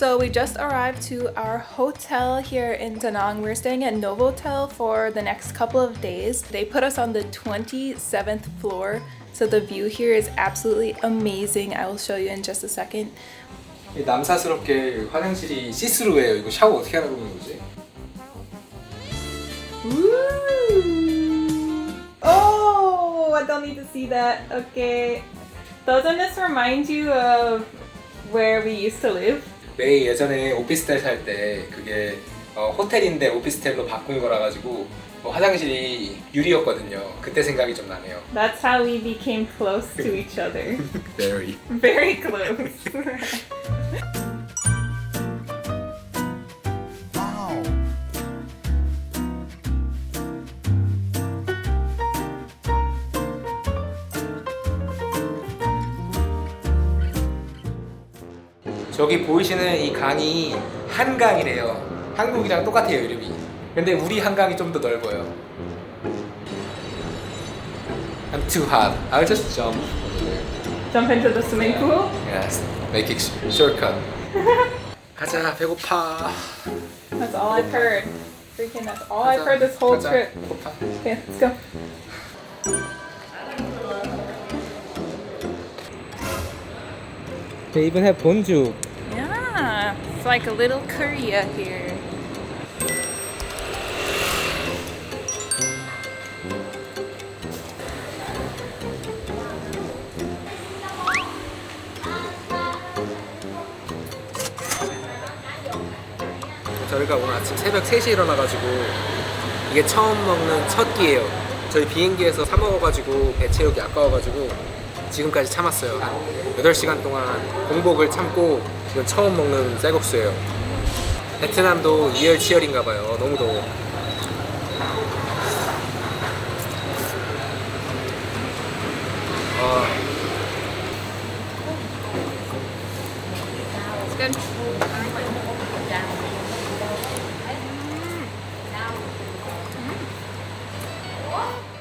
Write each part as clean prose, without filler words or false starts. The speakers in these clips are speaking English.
So we just arrived to our hotel here in Danang. We're staying at Novotel for the next couple of days. They put us on the 27th floor, so the view here is absolutely amazing. I will show you in just a second. 남사스럽게 화장실이 시스루예요. 이거 샤워 어떻게 하라고 그러는 거지? Ooh. Oh, I don't need to see that. Okay. Doesn't this remind you of where we used to live? 네, 예전에 오피스텔 살 때 그게 호텔인데 오피스텔로 바꾼 거라 가지고 화장실이 유리였거든요. 그때 생각이 좀 나네요. That's how we became close to each other. Very. Very close. 저기 보이시는 이 강이 한강이래요. 한국이랑 똑같아요, 이름이. 근데 우리 한강이 좀 더 넓어요. I'm too hot. I'll just jump. Jump into the swimming pool? Yes, make it shortcut. 가자, 배고파. That's all I've heard. Freaking, that's all I've heard this whole trip. 배고파. Okay, let's go. They even have bonju. Yeah, it's like a little Korea here. 저희가 오늘 아침 새벽 3시에 일어나가지고 이게 처음 먹는 첫 끼예요. 저희 비행기에서 사 먹어가지고 배 채우기 아까워가지고 지금까지 참았어요. 한 8시간 동안 공복을 참고 이건 처음 먹는 쌀국수예요. 베트남도 이열치열인가 봐요. 너무 더워. It's good.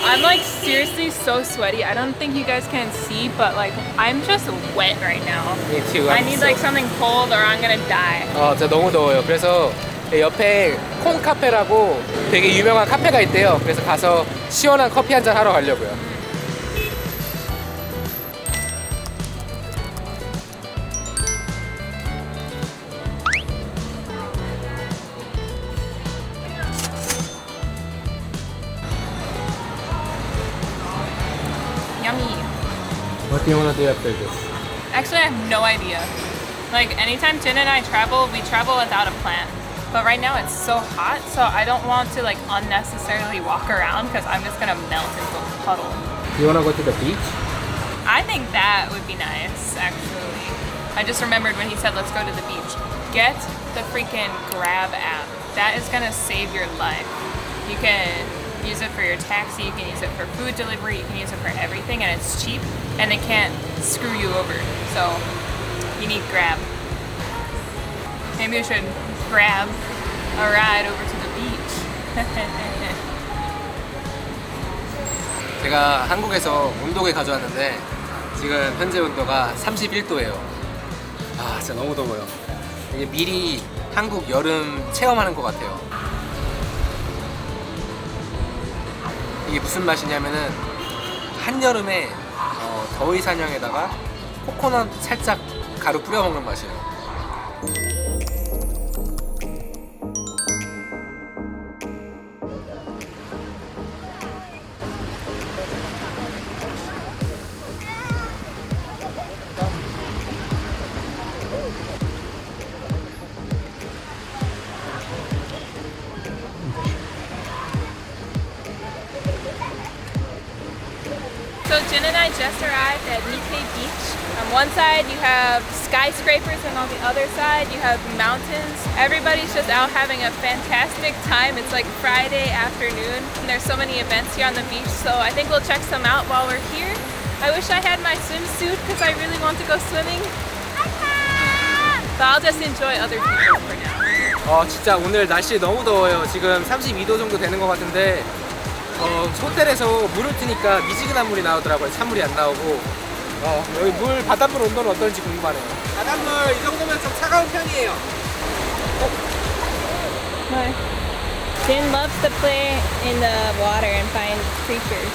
I'm like seriously so sweaty. I don't think you guys can see, but like I'm just wet right now. Me too. I need like something cold or I'm gonna die. 진짜 너무 더워요. 그래서 옆에 콩 카페라고 되게 유명한 카페가 있대요. 그래서 가서 시원한 커피 한잔 하러 가려고요. Yummy. What do you want to do after this? Actually, I have no idea. Like anytime Jin and I travel, we travel without a plan. But right now it's so hot, so I don't want to like unnecessarily walk around because I'm just gonna melt into a puddle. Do you want to go to the beach? I think that would be nice, actually. I just remembered when he said let's go to the beach. Get the freaking Grab app. That is gonna save your life. You can use it for your taxi, you can use it for food delivery, you can use it for everything, and it's cheap and it can't screw you over. So you need Grab. Maybe we should grab a ride over to the beach. 제가 한국에서 온도계 가져왔는데 지금 현재 온도가 31도예요. 아, 진짜 너무 더워요. 이게 미리 한국 여름 체험하는 것 같아요. 이게 무슨 맛이냐면은 한여름에 더위 사냥에다가 코코넛 살짝 가루 뿌려 먹는 맛이에요. So Jin and I just arrived at Khe Beach. On one side you have skyscrapers and on the other side you have mountains. Everybody's just out having a fantastic time. It's like Friday afternoon and there's so many events here on the beach, so I think we'll check some out while we're here. I wish I had my swimsuit because I really want to go swimming. But I'll just enjoy other people for now. 진짜 오늘 날씨 너무 더워요. 지금 32도 정도 되는 것 같은데 호텔에서 물을 트니까 미지근한 물이 나오더라고요. 찬물이 안 나오고. 여기 물 바닷물 온도는 어떨지 궁금하네요. 바닷물 이 정도면 좀 차가운 편이에요. Jin loves to play in the water and find creatures.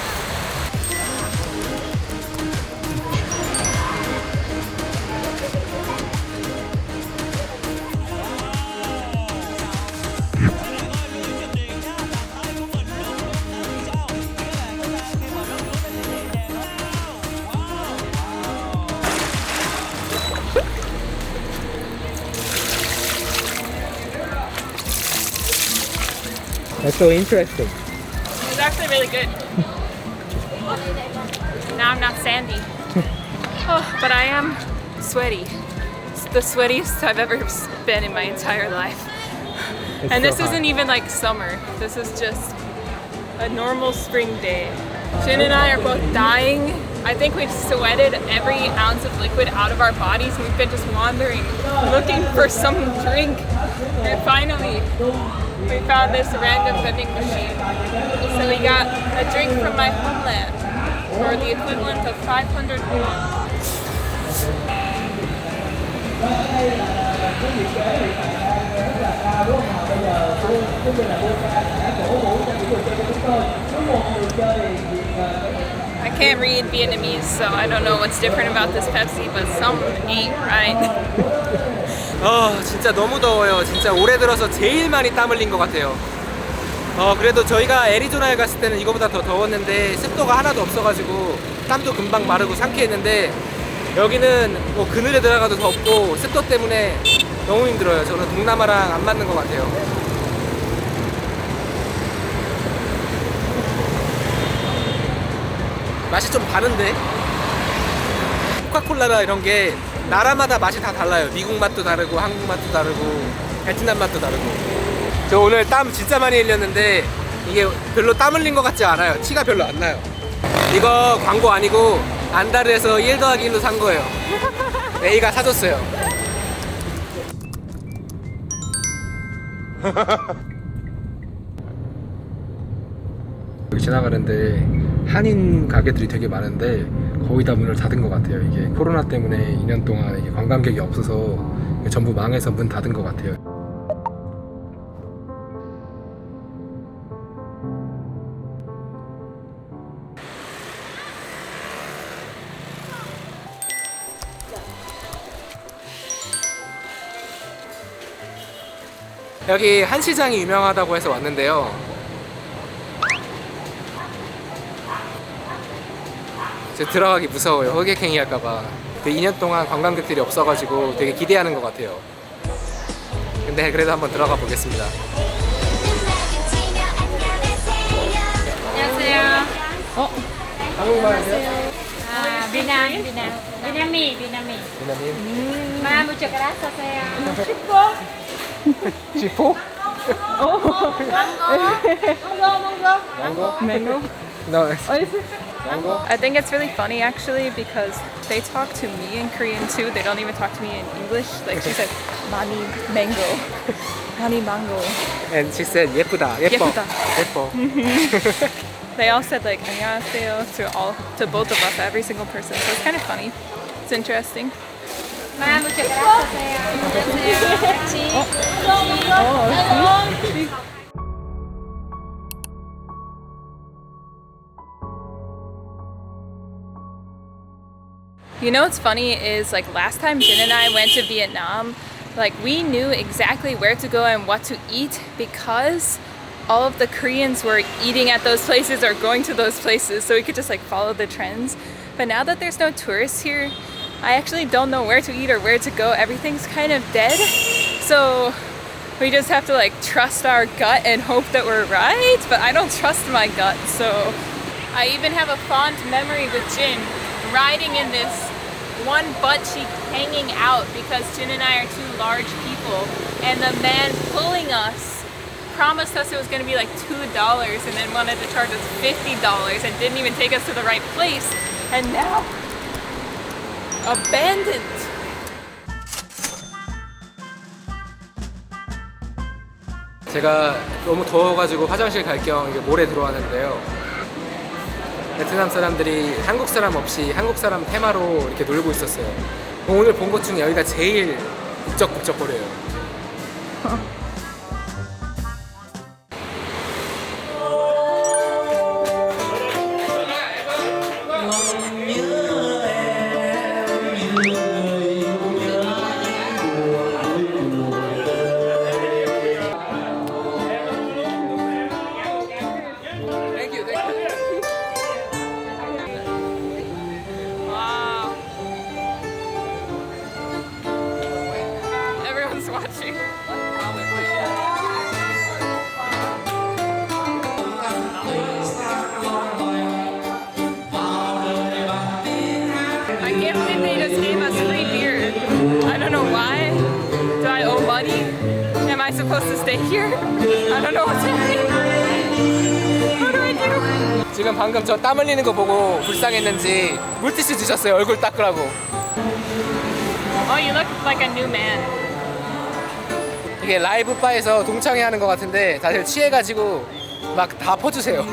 That's so interesting. It's actually really good. Now I'm not sandy. Oh, but I am sweaty. It's the sweatiest I've ever been in my entire life. And this isn't even like summer. This is just a normal spring day. Jin and I are both dying. I think we've sweated every ounce of liquid out of our bodies. We've been just wandering, looking for some drink. And finally, we found this random vending machine. So we got a drink from my homeland for the equivalent of 500 won. I can't read Vietnamese, so I don't know what's different about this Pepsi, but something ain't right. 진짜 너무 더워요. 진짜 올해 들어서 제일 많이 땀 흘린 것 같아요. 그래도 저희가 애리조나에 갔을 때는 이거보다 더 더웠는데 습도가 하나도 없어가지고 땀도 금방 마르고 상쾌했는데 여기는 뭐 그늘에 들어가도 덥고 습도 때문에 너무 힘들어요. 저는 동남아랑 안 맞는 것 같아요. 맛이 좀 다른데? 코카콜라나 이런 게 나라마다 맛이 다 달라요. 미국 맛도 다르고 한국 맛도 다르고 베트남 맛도 다르고. 저 오늘 땀 진짜 많이 흘렸는데 이게 별로 땀 흘린 것 같지 않아요. 티가 별로 안 나요. 이거 광고 아니고 안다르에서 1 더하기 1로 산 거예요. A가 사줬어요. 여기 지나가는데 한인 가게들이 되게 많은데 거의 다 문을 닫은 것 같아요. 이게 코로나 때문에 2년 동안 이게 관광객이 없어서 전부 망해서 문 닫은 것 같아요. 여기 한시장이 유명하다고 해서 왔는데요. 들어가기 무서워요. 호객행위 할까봐. 2년 동안 관광객들이 없어가지고 되게 기대하는 것 같아요. 근데 그래도 한번 들어가 보겠습니다. 안녕하세요. 한국말 하세요? Vietnamese. 베트남인? Muchas gracias, saya. 지포? Mango. Mango. No. I think it's really funny actually because they talk to me in Korean too. They don't even talk to me in English. Like she said, "Mani mango, mani mango." And she said 예쁘다. 예뻐. 예쁘다. 예뻐. They all said like 안녕하세요 to both of us, every single person. So it's kind of funny. It's interesting. Muchas gracias, saya. You know what's funny is like last time Jin and I went to Vietnam, like we knew exactly where to go and what to eat because all of the Koreans were eating at those places or going to those places, so we could just like follow the trends. But now that there's no tourists here, I actually don't know where to eat or where to go. Everything's kind of dead. So we just have to like trust our gut and hope that we're right. But I don't trust my gut. So I even have a fond memory with Jin riding in this one butt cheek hanging out because Jin and I are two large people. And the man pulling us promised us it was going to be like $2 and then wanted to charge us $50 and didn't even take us to the right place. And now abandoned. 제가 너무 더워가지고 화장실 갈 겸 몰에 들어왔는데요. 베트남 사람들이 한국 사람 없이 한국 사람 테마로 이렇게 놀고 있었어요. 오늘 본 것 중에 여기가 제일 북적북적거려요. Watching. I can't believe they just gave us free beer. I don't know why. Do I owe money? Am I supposed to stay here? I don't know what's happening. What do I do? 지금 방금 저 땀 흘리는 거 보고 불쌍했는지 물티슈 주셨어요. 얼굴 닦으라고. Oh, you look like a new man. 이게 라이브 바에서 동창회 하는 것 같은데 다들 취해가지고 막 다 퍼주세요.